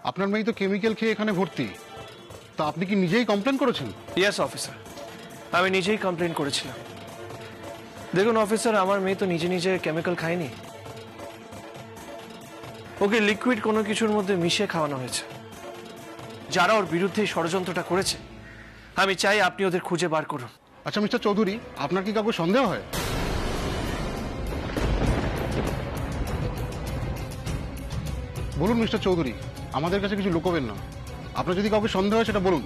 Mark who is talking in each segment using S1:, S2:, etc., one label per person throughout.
S1: আপনার মেয়ে তো কেমিক্যাল খেয়ে এখানে ভর্তি, তা আপনি কি নিজেই কমপ্লেন করেছেন?
S2: ইয়েস অফিসার, আমি নিজেই কমপ্লেন করেছিলাম। দেখুন অফিসার, আমার মেয়ে তো নিজে নিজে কেমিক্যাল খায়নি, ওকে লিকুইড কোনো কিছুর মধ্যে মিশিয়ে খাওয়ানো হয়েছে। যারা ওর বিরুদ্ধে এই ষড়যন্ত্রটা করেছে, আমি চাই আপনি ওদের খুঁজে বার করুন।
S1: আচ্ছা মিস্টার চৌধুরী, আপনার কি কাউকে সন্দেহ হয়? বলুন মিস্টার চৌধুরী, আমাদের কাছে কিছু লুকোবেন না। আপনার যদি কাউকে সন্দেহ হয় সেটা বলুন,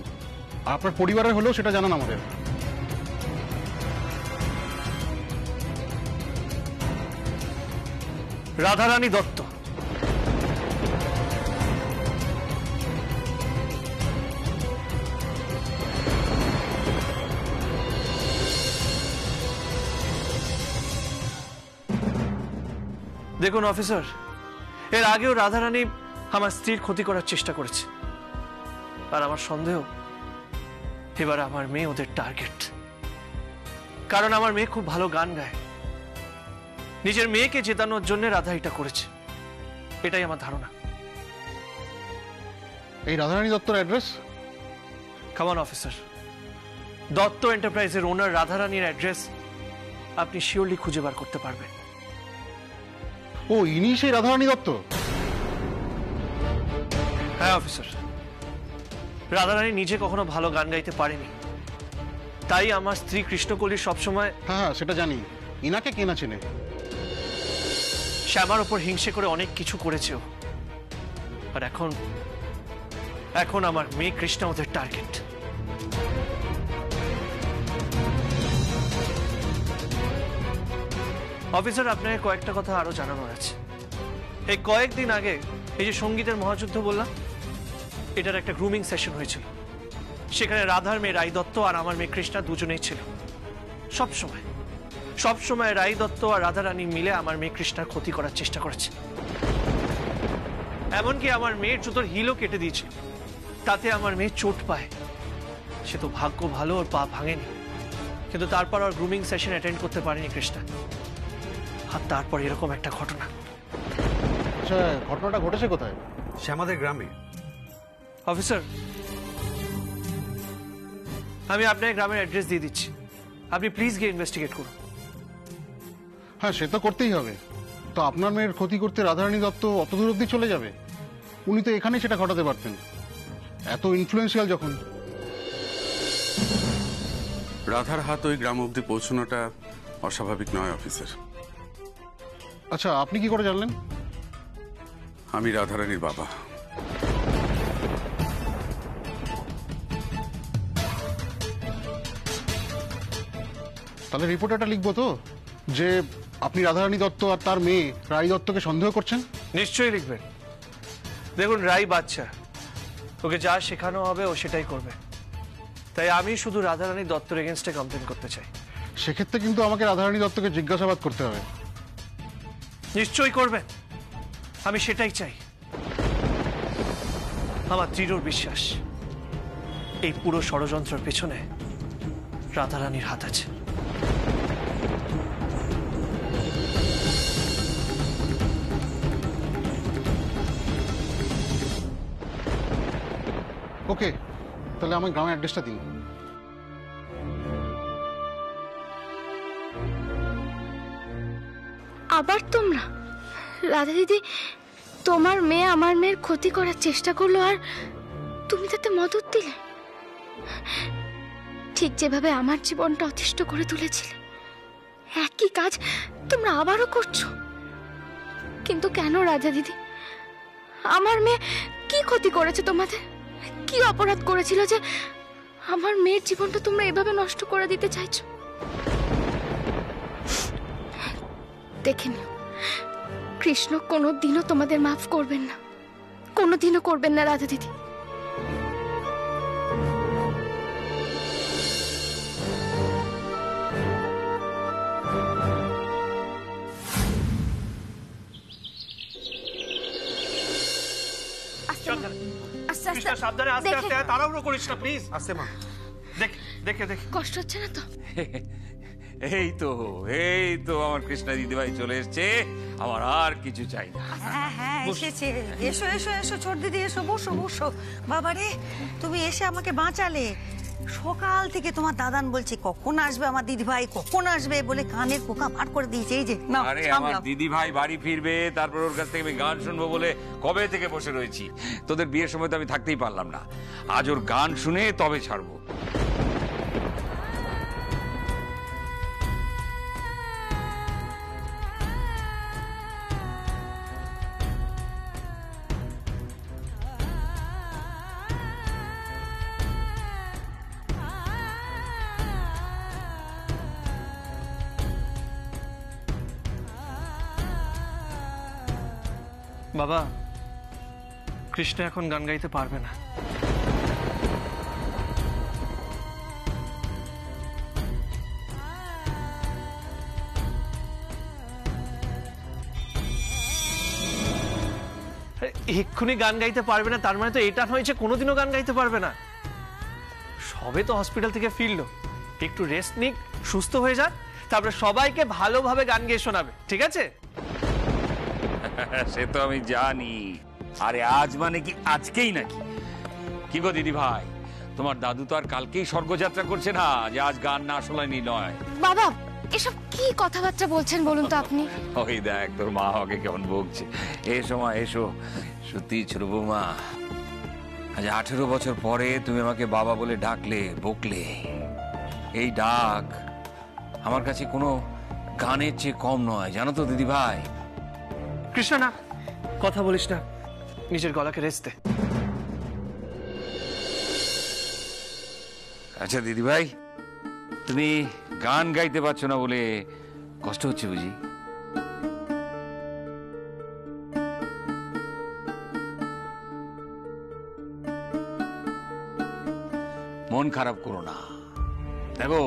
S1: আর আপনার পরিবারের হলেও সেটা জানান আমাদের।
S2: রাধারানী দত্ত। দেখুন অফিসার, এর আগেও রাধারানী আমার স্ত্রীর ক্ষতি করার চেষ্টা করেছে, আর আমার সন্দেহ এবার আমার মেয়ে ওদের টার্গেট। কারণ আমার মেয়ে খুব ভালো গান গায়, নিজের মেয়েকে জেতানোর জন্য রাধা এটা করেছে, এটাই আমার ধারণা।
S1: এই রাধারানী দত্তর address?
S2: Come on officer, Dutta এন্টারপ্রাইজের ওনার রাধারানীর অ্যাড্রেস আপনি শিওরলি খুঁজে বার করতে পারবেন।
S1: ও, ইনি সেই রাধারানী দত্ত?
S2: হ্যাঁ অফিসার, রাধারানী নিজে কখনো ভালো গান গাইতে পারেনি, তাই আমার স্ত্রী কৃষ্ণকলির সবসময়।
S1: হ্যাঁ সেটা জানি, ইনাকে কেনা চেনে।
S2: শ্যামার ওপর হিংসে করে অনেক কিছু করেছে ও, আর এখন আমার মেয়ে কৃষ্ণা ওদের টার্গেট। অফিসার, আপনাকে কয়েকটা কথা আরো জানানোর আছে। এই কয়েকদিন আগে এই যে সঙ্গীতের মহাযুদ্ধ বললাম, এটার একটা গ্রুমিং সেশন হয়েছিল। সেখানে রাধার মেয়ে রাই দত্ত আর আমার মেয়ে কৃষ্ণা দুজনেই ছিল। সবসময় রাই দত্ত আর রাধারানী মিলে আমার মেয়ে কৃষ্ণার ক্ষতি করার চেষ্টা করেছে। এমনকি আমার মেয়ের জুতোর হিলও কেটে দিয়েছিল, তাতে আমার মেয়ে চোট পায়। সে তো ভাগ্য ভালো, ওর পা ভাঙেনি, কিন্তু তারপর আর গ্রুমিং সেশন অ্যাটেন্ড করতে পারেনি কৃষ্ণা। আর তারপর এরকম একটা ঘটনা।
S1: আচ্ছা, ঘটনাটা ঘটেছে কোথায়?
S3: আমাদের গ্রামে।
S2: অফিসার, আমি আপনার গ্রামের অ্যাড্রেস দিয়ে দিচ্ছি, আপনি প্লিজ গিয়ে ইনভেস্টিগেট করুন।
S1: হ্যাঁ সে তো করতেই হবে। তো আপনার মেয়ের ক্ষতি করতে রাধারানী দত্ত অত দূর অব্দি চলে যাবে? উনি তো এখানেই সেটা ঘটাতে পারতেন, এত ইনফ্লুয়েন্সিয়াল যখন।
S4: রাধার হাত ওই গ্রাম অব্দি পৌঁছানোটা অস্বাভাবিক নয় অফিসার।
S1: আচ্ছা, আপনি কি করে জানলেন?
S4: আমি রাধারানীর বাবা।
S1: তাহলে রিপোর্টারটা লিখবো তো যে আপনি রাধারানী দত্ত আর তার মেয়ে রাই দত্তকে সন্দেহ করছেন?
S2: নিশ্চয়ই লিখবেন। দেখুন, রাই বাচ্চা, ওকে যা শেখানো হবে ও সেটাই করবে। তাই আমি শুধু রাধারানী দত্তর এগেনস্টে কমপ্লেন করতে চাই।
S1: সেক্ষেত্রে কিন্তু আমাকে রাধারানী দত্তকে জিজ্ঞাসাবাদ করতে হবে।
S2: নিশ্চয়ই করবেন, আমি সেটাই চাই। আমার দৃঢ় বিশ্বাস এই পুরো ষড়যন্ত্রের পেছনে রাধারানীর হাত আছে।
S1: ওকে, তাহলে আমার গ্রামের অ্যাড্রেসটা দিন।
S5: আবার তোমরা? রাধা দিদি, তোমার মেয়ে আমার মেয়ের ক্ষতি করার চেষ্টা করলো আর তুমি তাতে মদত দিলে? ঠিক যেভাবে আমার জীবনটা অতিষ্ঠ করে তুলেছিলে, একই কাজ তোমরা আবারও করছো। কিন্তু কেন রাধা দিদি? আমার মেয়ে কি ক্ষতি করেছে তোমাদের? কি অপরাধ করেছিল যে আমার মেয়ের জীবনটা তোমরা এভাবে নষ্ট করে দিতে চাইছো? দেখে নিও, কৃষ্ণ কোনোদিনও তোমাদের মাফ করবেন না, কোনোদিনও করবেন না রাধা দিদি।
S2: সাবধানে, আস্তে আস্তে, তাড়াহুড়ো করিস না প্লিজ।
S3: আস্তে মা।
S2: দেখে
S5: কষ্ট হচ্ছে না তো?
S3: এই তো আমার কৃষ্ণা দিদিভাই চলে এসছে, আমার আর কিছু চাই না।
S6: হ্যাঁ হ্যাঁ এসেছে, এসো এসো এসো ছোট দিদি, এসো বসো বসো। বাবারে তুমি এসে আমাকে বাঁচালে। সকাল থেকে তোমার দাদান বলছে কখন আসবে আমার দিদিভাই, কখন আসবে বলে কানের পোকা বার করে দিয়েছে। এই যে নাও,
S3: আরে আমার
S6: সামলাও।
S3: দিদিভাই বাড়ি ফিরবে, তারপর ওর কাছ থেকে আমি গান শুনবো বলে কবে থেকে বসে রয়েছি। তোদের বিয়ের সময় তো আমি থাকতেই পারলাম না, আজ ওর গান শুনে তবে ছাড়বো।
S2: বাবা, কৃষ্ণ এখন গান গাইতে পারবে না। এক্ষুনি গান গাইতে পারবে না তার মানে তো এটা নয় যে কোনোদিনও গান গাইতে পারবে না। সবে তো হসপিটাল থেকে ফিরলো, একটু রেস্ট নিক, সুস্থ হয়ে যাক, তারপরে সবাইকে ভালোভাবে গান গেয়ে শোনাবে, ঠিক আছে?
S3: সে তো আমি জানি। আরে আজ মানে কি আজকেই নাকি? কি গো দিদি ভাই, তোমার দাদু তো আর কালকেই স্বর্গযাত্রা করছে না যে আজ গান না শোনায়নি নয়।
S5: বাবা, এসব কি কথাবার্তা বলছেন বলুন তো আপনি?
S3: ওই দেখ তোর মা ওকে কেমন বকছে। এসো মা এসো। সত্যি ছোট বৌমা, আজ 18 বছর পরে তুমি আমাকে বাবা বলে ডাকলে, বকলে। এই ডাক আমার কাছে কোনো গানের চেয়ে কম নয়, জানো তো দিদি ভাই।
S2: কৃষ্ণ না, কথা বলিস না, নিজের গলাকে রেস্ট দে।
S3: আচ্ছা দিদি ভাই, তুমি গান গাইতে পারছো না বলে কষ্ট হচ্ছে বুঝি? মন খারাপ করো না। দেখো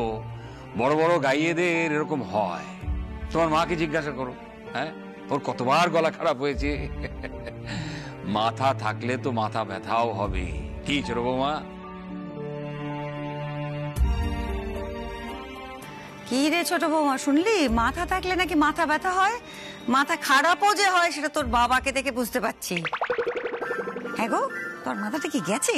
S3: বড় বড় গাইয়েদের এরকম হয়। তোমার মাকে জিজ্ঞাসা করো, হ্যাঁ, ওর কতবার গলা খারাপ হয়েছে। মাথা থাকলে তো মাথা ব্যথাও হবে। কি ছোট বৌমা?
S6: কি রে ছোট বৌমা, শুনলি মাথা থাকলে নাকি মাথা ব্যথা হয়? মাথা খারাপও যে হয় সেটা তোর বাবাকে দেখে বুঝতে পারছি। হ্যাঁ গো, তোর মাথাটা কি গেছে?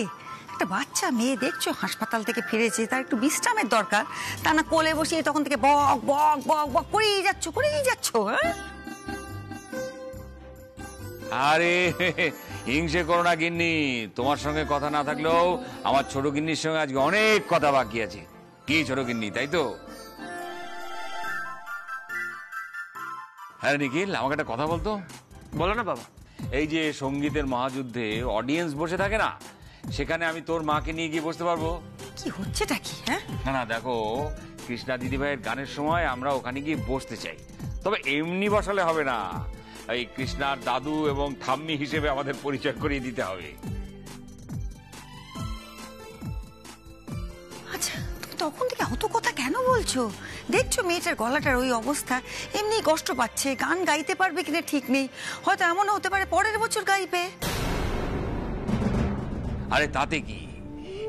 S6: একটা বাচ্চা মেয়ে দেখছো হাসপাতাল থেকে ফিরেছে, তার একটু বিশ্রামের দরকার। তা না কোলে বসিয়ে তখন থেকে বক বক বক বক করেই যাচ্ছ হ্যাঁ?
S3: আরে হিংসে করো না গিন্নি, তোমার সঙ্গে কথা না থাকলেও আমার ছোট গিন্নির সঙ্গে আজকে অনেক কথা বাকি আছে। কি ছোট গিন্নি, তাই তো? হ্যাঁ নিখিল, আমাকে একটা কথা বলতো।
S2: বলো না বাবা।
S3: এই যে সঙ্গীতের মহাযুদ্ধে অডিয়েন্স বসে থাকে না, সেখানে আমি তোর মাকে নিয়ে গিয়ে বসতে পারবো?
S6: কি হচ্ছেটা কি? হ্যাঁ
S3: না না, দেখো কৃষ্ণা দিদিভাইয়ের গানের সময় আমরা ওখানে গিয়ে বসতে চাই, তবে এমনি বসালে হবে না। এই কৃষ্ণার দাদু এবং ঠাম্মি হিসেবে আমাদের পরিচয় করিয়ে দিতে হবে।
S6: আচ্ছা, তুমি তখন থেকে অত কথা কেন বলছো? দেখছো মেয়েটার গলাটার ওই অবস্থা, এমনি কষ্ট পাচ্ছে, গান গাইতে পারবে কিনা ঠিক নেই। হয়তো এমনও হতে পারে পরের বছর গাইবে।
S3: আরে তাতে কি?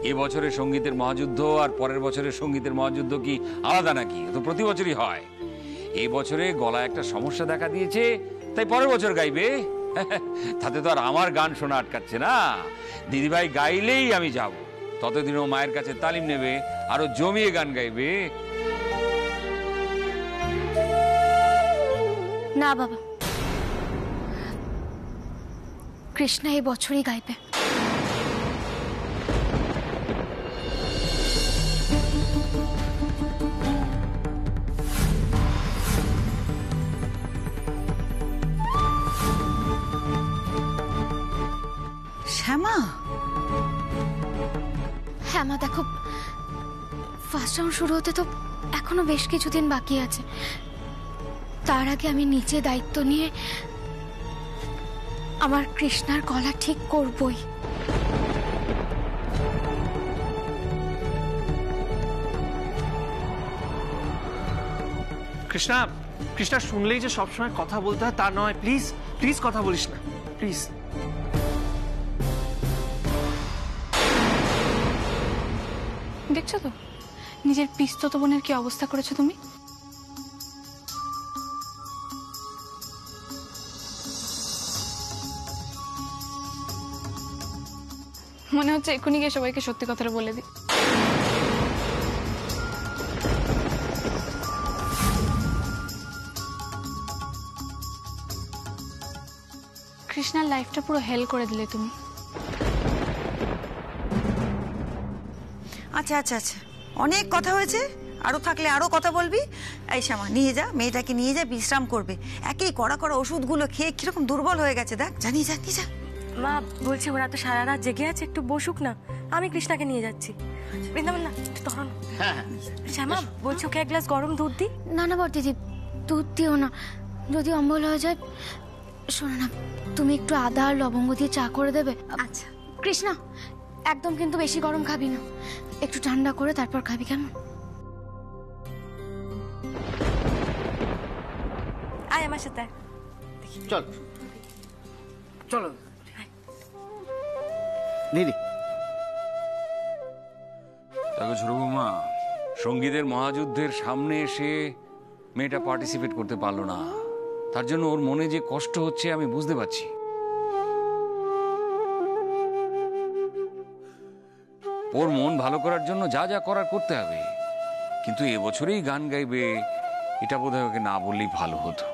S3: এবছরের সঙ্গীতের মহাযুদ্ধ আর পরের বছরের সঙ্গীতের মহাযুদ্ধ কি আলাদা নাকি? তো প্রতি বছরই হয়। এই বছরে গলায় একটা সমস্যা দেখা দিয়েছে, তাই পরের বছর গাইবে। তাতে তো আর আমার গান শোনা আটকাচ্ছে না। দিদিভাই গাইলেই আমি যাব, ততদিনও মায়ের কাছে তালিম নেবে, আরো জমিয়ে গান গাইবে।
S5: না বাবা, কৃষ্ণা এই বছরই গাইবে।
S6: শ্যামা,
S5: হ্যাঁ মা, দেখো ফার্স্ট রাউন্ড শুরু হতে তো এখনো বেশ কিছুদিন বাকি আছে। তার আগে আমি নিজে দায়িত্ব নিয়ে আমার কৃষ্ণার গলা ঠিক করবই।
S2: কৃষ্ণা, কৃষ্ণা শুনলেই যে সবসময় কথা বলতে হয় তা নয়। প্লিজ প্লিজ কথা বলিস না, প্লিজ।
S7: দেখছো তো নিজের পিস্তত বোনের কি অবস্থা করেছো তুমি?
S5: মনে হচ্ছে এক্ষুনি গিয়ে সবাইকে সত্যি কথাটা বলে দিই। কৃষ্ণার লাইফটা পুরো হেল করে দিলে তুমি।
S6: আচ্ছা আচ্ছা আচ্ছা, অনেক কথা হয়েছে, আরো থাকলে আরো কথা বলবি। এই শ্যামা, নিয়ে যা মেয়েটাকে, নিয়ে যা, বিশ্রাম করবে। একই কড়া কড়া ওষুধগুলো খেয়ে কিরকম দুর্বল হয়ে গেছে, দেখ। জানি যা, নিয়ে যা।
S7: মা বলছে ওরা তো সারা রাত জেগে আছে, একটু বসুক না, আমি কৃষ্ণাকে নিয়ে যাচ্ছি। বৃন্দাবন না, একটু ধরো না। শ্যামা বলছে ওকে এক গ্লাস গরম দুধ দি।
S5: না না বর দিদি, দুধ দিও না, যদি অম্বল হয়ে যায়। শোনো না, তুমি একটু আদা আর লবঙ্গ দিয়ে চা করে দেবে।
S7: আচ্ছা।
S5: কৃষ্ণা, একদম কিন্তু বেশি গরম খাবি না, একটু ঠান্ডা করে তারপর খাবি, কেমন?
S7: আয় আমার সাথে।
S8: চল চলো দিদি।
S3: দেখো ছোট বৌমা, সঙ্গীতের মহাযুদ্ধের সামনে এসে মেয়েটা পার্টিসিপেট করতে পারলো না, তার জন্য ওর মনে যে কষ্ট হচ্ছে আমি বুঝতে পারছি। ওর মন ভালো করার জন্য যা যা করার করতে হবে, কিন্তু এবছরেই গান গাইবে এটা বোধহয় ওকে না বললেই ভালো হতো।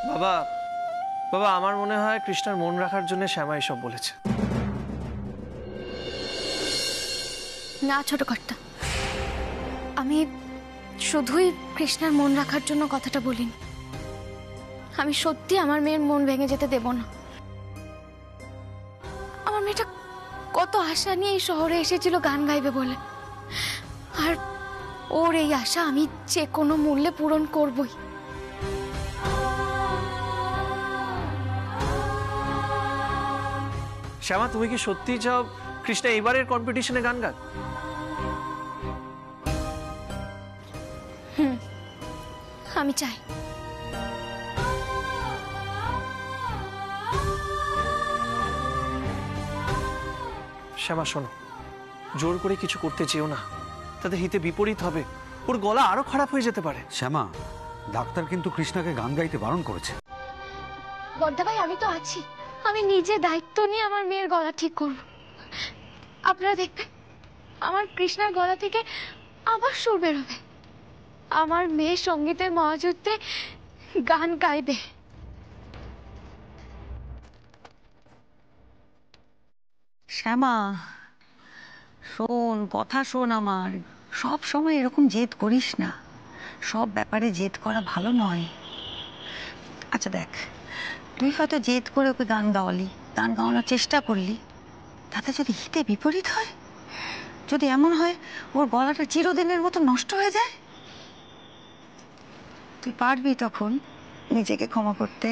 S2: বাবা, বাবা আমার মনে হয় কৃষ্ণার মন রাখার জন্য শ্যামা এসব বলেছে।
S5: না ছোট কর্তা, আমি শুধুই কৃষ্ণার মন রাখার জন্য কথাটা বলিনি। আমি সত্যি আমার মেয়ের মন ভেঙে যেতে দেব না। আমার মেয়েটা কত আশা নিয়ে এই শহরে এসেছিল গান গাইবে বলে, আর ওর এই আশা আমি যে কোনো মূল্যে পূরণ করবই।
S2: শ্যামা, তুমি কি সত্যিই চাও কৃষ্ণা এবারের কম্পিটিশনে গান গাক?
S5: আমি চাই।
S2: শ্যামা শোনো, জোর করে কিছু করতে চেও না, তাতে হিতে বিপরীত হবে, ওর গলা আরো খারাপ হয়ে যেতে পারে।
S8: শ্যামা, ডাক্তার কিন্তু কৃষ্ণাকে গান গাইতে বারণ করেছে।
S5: বড়দা ভাই, আমি তো আছি, আমি নিজে দায়িত্ব নিয়ে আমার মেয়ের গলা ঠিক করব। আপনারা দেখবেন আমার কৃষ্ণার গলা থেকে আবার সুর বেরোবে, আমার মেয়ে সঙ্গীতের মহাযুদ্ধে গান গাইবে।
S6: শ্যামা শোন, কথা শোন আমার। সব সময় এরকম জেদ করিস না, সব ব্যাপারে জেদ করা ভালো নয়। আচ্ছা দেখ, তুই হয়তো জেদ করে ওকে গান গাওয়ালি, গান গাওয়ানোর চেষ্টা করলি, তাতে যদি হিতে বিপরীত হয়, যদি এমন হয় ওর গলাটা চিরদিনের মতো নষ্ট হয়ে যায়, তুই পারবি তখন নিজেকে ক্ষমা করতে?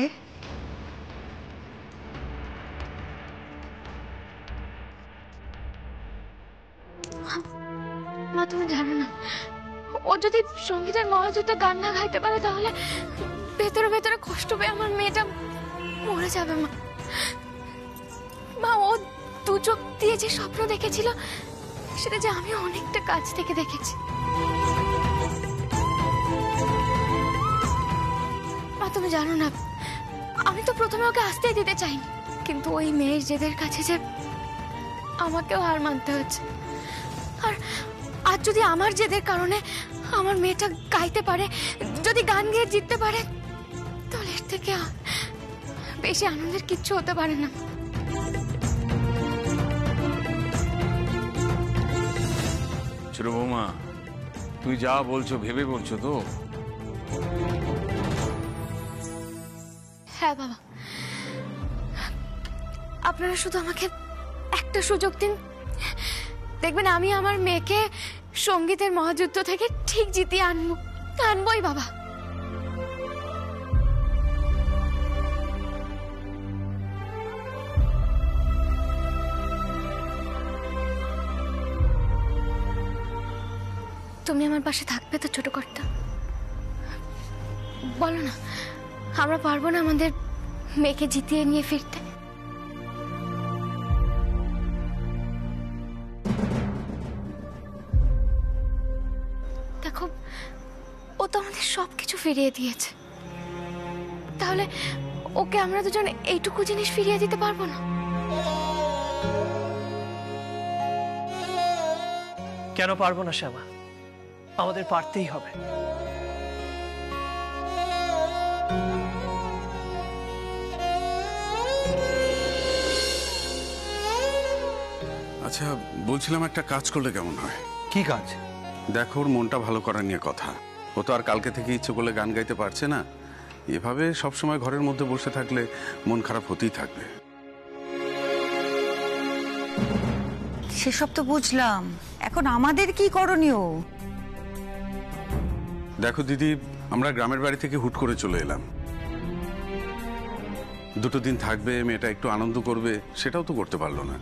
S5: মা, তুমি জানো না, ও যদি সঙ্গীতের মহাযুদ্ধে গান না গাইতে পারে তাহলে ভেতরে ভেতরে কষ্ট পেয়ে আমার মেয়েটা মরে যাবে। মা, মা, ও দু চোখ দিয়ে যে স্বপ্ন দেখেছিল সেটা যে আমি অনেকটা কাছ থেকে দেখেছি। মা, তুমি জানো না, আমি তো প্রথমে ওকে আসতে দিতে চাইনি, কিন্তু ওই মেয়ের জেদের কাছে যে আমাকেও হার মানতে হচ্ছে। আর আজ যদি আমার জেদের কারণে আমার মেয়েটা গাইতে পারে, যদি গান গেয়ে জিততে পারে, তাহলে এর থেকে বেশি আনন্দের কিচ্ছু হতে পারে না।
S3: ছোট বৌমা, তুই যা বলছো ভেবে বলছো তো?
S5: হ্যাঁ বাবা, আপনারা শুধু আমাকে একটা সুযোগ দিন, দেখবেন আমি আমার মেয়েকে সঙ্গীতের মহাযুদ্ধ থেকে ঠিক জিতিয়ে আনবই বাবা। তুমি আমার পাশে থাকবে তো ছোট কর্তা? বলো না, আমরা পারবো না আমাদের মেয়েকে জিতিয়ে নিয়ে ফিরতে? দেখো, ও তো আমাদের সবকিছু ফিরিয়ে দিয়েছে, তাহলে ওকে আমরা দুজন এইটুকু জিনিস ফিরিয়ে দিতে পারবো না?
S2: কেন পারবো না শ্যামা? আমাদের পারতেই হবে।
S4: আচ্ছা, বলছিলাম একটা কাজ করলে কেমন হয়?
S8: কি কাজ?
S4: দেখো, ওর মনটা ভালো করা নিয়ে কথা। ও তো আর কালকে থেকে ইচ্ছে করলে গান গাইতে পারছে না। এভাবে সবসময় ঘরের মধ্যে বসে থাকলে মন খারাপ হতেই থাকবে।
S6: সেসব তো বুঝলাম, এখন আমাদের কি করণীয়?
S4: দেখো দিদি, আমরা গ্রামের বাড়ি থেকে হুট করে চলে এলাম। 2 দিন থাকবে, মেয়েটা একটু আনন্দ করবে, সেটাও তো করতে পারলো না।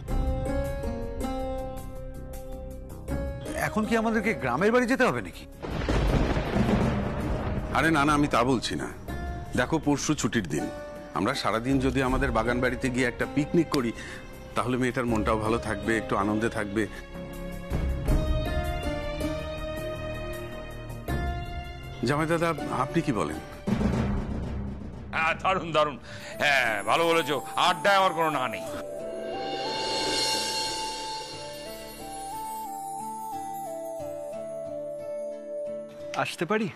S8: এখন কি আমাদেরকে গ্রামের বাড়ি যেতে হবে নাকি?
S4: আরে না না, আমি তা বলছি না। দেখো, পরশু ছুটির দিন, আমরা সারাদিন যদি আমাদের বাগান বাড়িতে গিয়ে একটা পিকনিক করি, তাহলে মেয়েটার মনটাও ভালো থাকবে, একটু আনন্দে থাকবে। জামাই দাদা, আপনি কি বলেন?
S3: হ্যাঁ, দারুণ দারুণ, হ্যাঁ ভালো বলেছো। আড্ডায় আমার কোনো না নেই।
S9: আসতে পারি?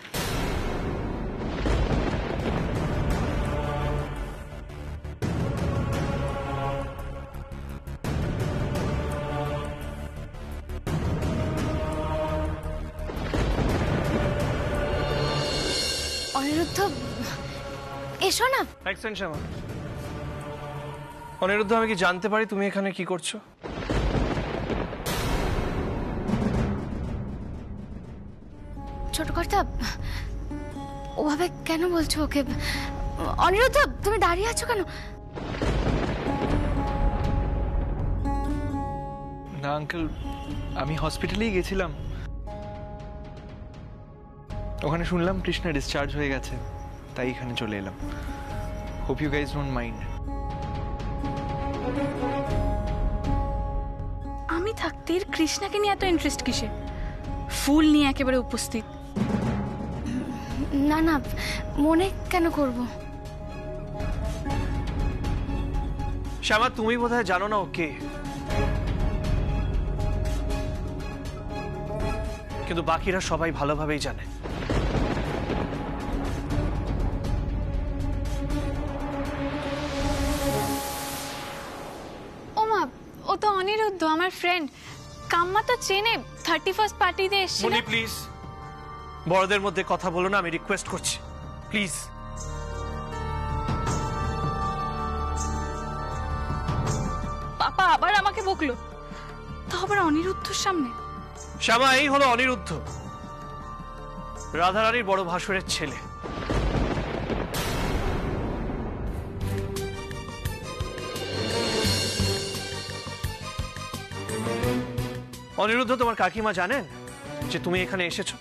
S5: অনিরুদ্ধ, এসো না।
S2: এক সেকেন্ড শ্যামা। অনিরুদ্ধ, আমি কি জানতে পারি তুমি এখানে কি করছো?
S5: ছোট কর্তা, ওভাবে কেন বলছো ওকে? অনিরুদ্ধ, তুমি দাঁড়িয়ে আছো কেন?
S9: না আঙ্কেল, আমি হসপিটালেই গেছিলাম। ওখানে শুনলাম কৃষ্ণা ডিসচার্জ হয়ে গেছে, তাই এখানে চলে এলাম। Hope you guys don't mind.
S10: আমি থাকতে কৃষ্ণাকে নিয়ে এত ইন্টারেস্ট কিসে? ফুল নিয়ে একেবারে উপস্থিত।
S5: না না, মনে কেন করব?
S2: শ্যামা, তুমি বোধহয় জানো না ওকে, কিন্তু বাকিরা সবাই ভালোভাবেই জানে।
S10: ওমা, ও তো অনিরুদ্ধ, আমার ফ্রেন্ড। কাম্মা তো চেনে, 31st পার্টিতে এসেছিল।
S2: মনি প্লিজ, বড়দের মধ্যে কথা বলো না, আমি রিকোয়েস্ট করছি, প্লিজ।
S10: পাপা আবার আমাকে বকলো, তো আবার অনিরুদ্ধর সামনে।
S2: শ্যামা, এই হলো অনিরুদ্ধ, রাধারানীর বড় ভাসুরের ছেলে। অনিরুদ্ধ, তোমার কাকিমা জানেন যে তুমি এখানে এসেছো?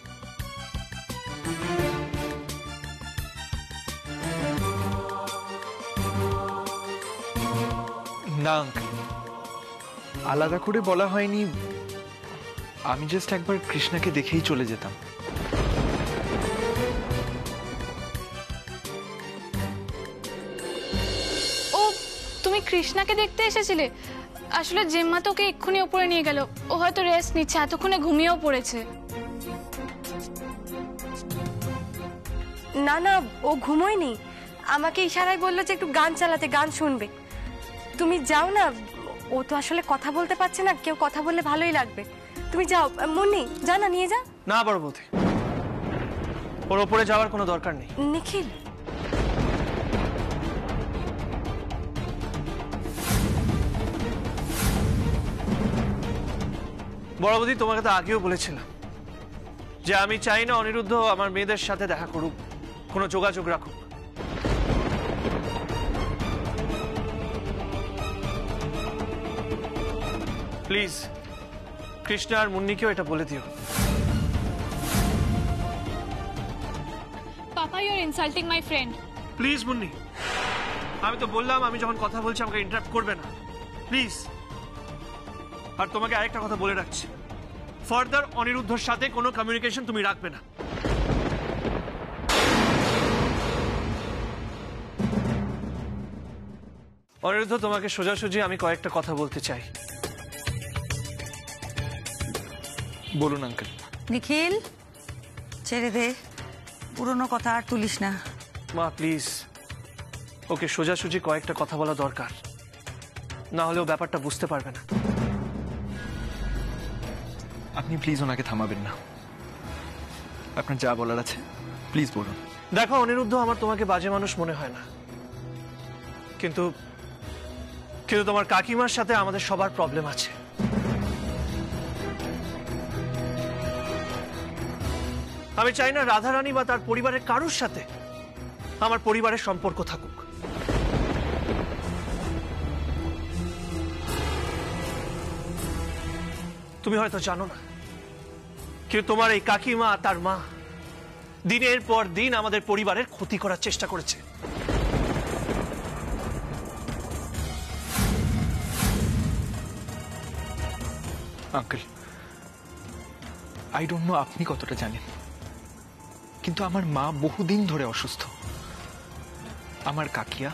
S9: না আঙ্কেল, আলাদা করে বলা হয়নি। আমি জাস্ট একবার কৃষ্ণাকে দেখেই চলে যেতাম।
S10: ও, তুমি কৃষ্ণাকে দেখতে এসেছিলে? আসলে জেম্মা তোকে এক্ষুনি উপরে নিয়ে গেল। ও হয়তো রেস্ট নিচ্ছে, এতক্ষণে ঘুমিয়েও পড়েছে।
S7: না না, ও ঘুমোয়নি। আমাকে ইশারায় বললো যে একটু গান চালাতে, গান শুনবে। তুমি যাও না, ও তো আসলে কথা বলতে পারছে না, কেউ কথা বললে ভালোই লাগবে। তুমি যাও মুন্নি, যা না, নিয়ে যা।
S2: না বড় বৌদি, ওর ওপরে যাওয়ার কোনো দরকার নেই।
S7: নিখিল,
S2: বড় বৌদি, তোমাকে তো আগেও বলেছিলাম যে আমি চাই না অনিরুদ্ধ আমার মেয়েদের সাথে দেখা করুক, কোনো যোগাযোগ রাখুক। প্লিজ কৃষ্ণা আর মুন্নিকেও এটা বলে দিও।
S10: Papa, you are insulting my friend.
S2: Please Munni, আমি তো বললাম আমি যখন কথা বলছি আমাকে ইন্টারাপ্ট করবে না, প্লিজ। আর তোমাকে আরেকটা কথা বলে রাখছি, ফার্দার অনিরুদ্ধর সাথে কোনো কমিউনিকেশন তুমি রাখবে না। অনিরুদ্ধ, তোমাকে সোজাসুজি আমি কয়েকটা কথা বলতে চাই।
S9: বলুন আঙ্কেল।
S6: নিখিল, ছেড়ে দে, পুরনো কথা আর তুলিস না।
S2: মা প্লিজ, ওকে সোজাসুজি কয়েকটা কথা বলা দরকার, না হলেও ব্যাপারটা বুঝতে পারবে না।
S9: আপনি প্লিজ ওনাকে থামাবেন না, আপনার যা বলার আছে প্লিজ বলুন।
S2: দেখো অনিরুদ্ধ, আমার তোমাকে বাজে মানুষ মনে হয় না, কিন্তু কিন্তু তোমার কাকিমার সাথে আমাদের সবার প্রবলেম আছে। আমি চাই না রাধারানী বা তার পরিবারের কারোর সাথে আমার পরিবারের সম্পর্ক থাকুক। তুমি হয়তো জানো না, কিন্তু তোমার এই কাকিমা তার মা দিনের পর দিন আমাদের পরিবারের ক্ষতি করার চেষ্টা করেছে।
S9: আঙ্কেল, আই ডোন্ট নো আপনি কতটা জানেন, কিন্তু আমার মা বহুদিন ধরে অসুস্থ। আমার কাকিয়া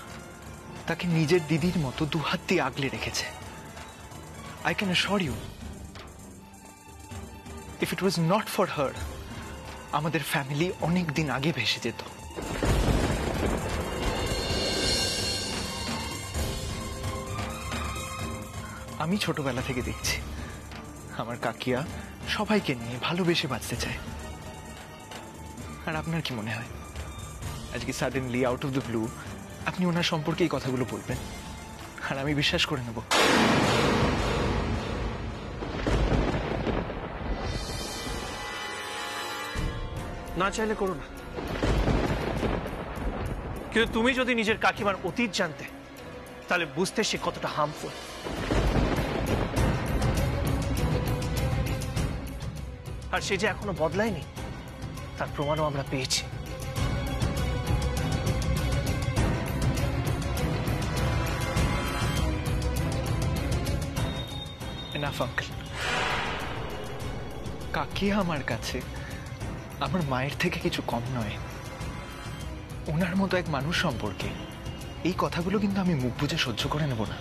S9: তাকে নিজের দিদির মতো দুহাত দিয়ে আগলে রেখেছে। I can assure you, if it was not for her, আমাদের ফ্যামিলি অনেক দিন আগে ভেসে যেত। আমি ছোটবেলা থেকে দেখছি আমার কাকিয়া সবাইকে নিয়ে ভালোবেসে বাঁচতে চায়। আর আপনার কি মনে হয় আজকে suddenly out of the blue আপনি ওনার সম্পর্কে এই কথাগুলো বলবেন আর আমি বিশ্বাস করে নেব?
S2: না চাইলে করো না, কিন্তু তুমি যদি নিজের কাকিমার অতীত জানতে তাহলে বুঝতে সে কতটা হার্মফুল। আর সে যে এখনো বদলায়নি তার প্রমাণও আমরা পেয়েছি।
S9: এনাফ আঙ্কেল, কাকিয়া আমার কাছে আমার মায়ের থেকে কিছু কম নয়। ওনার মতো এক মানুষ সম্পর্কে এই কথাগুলো কিন্তু আমি মুখ বুজে সহ্য করে নেব না।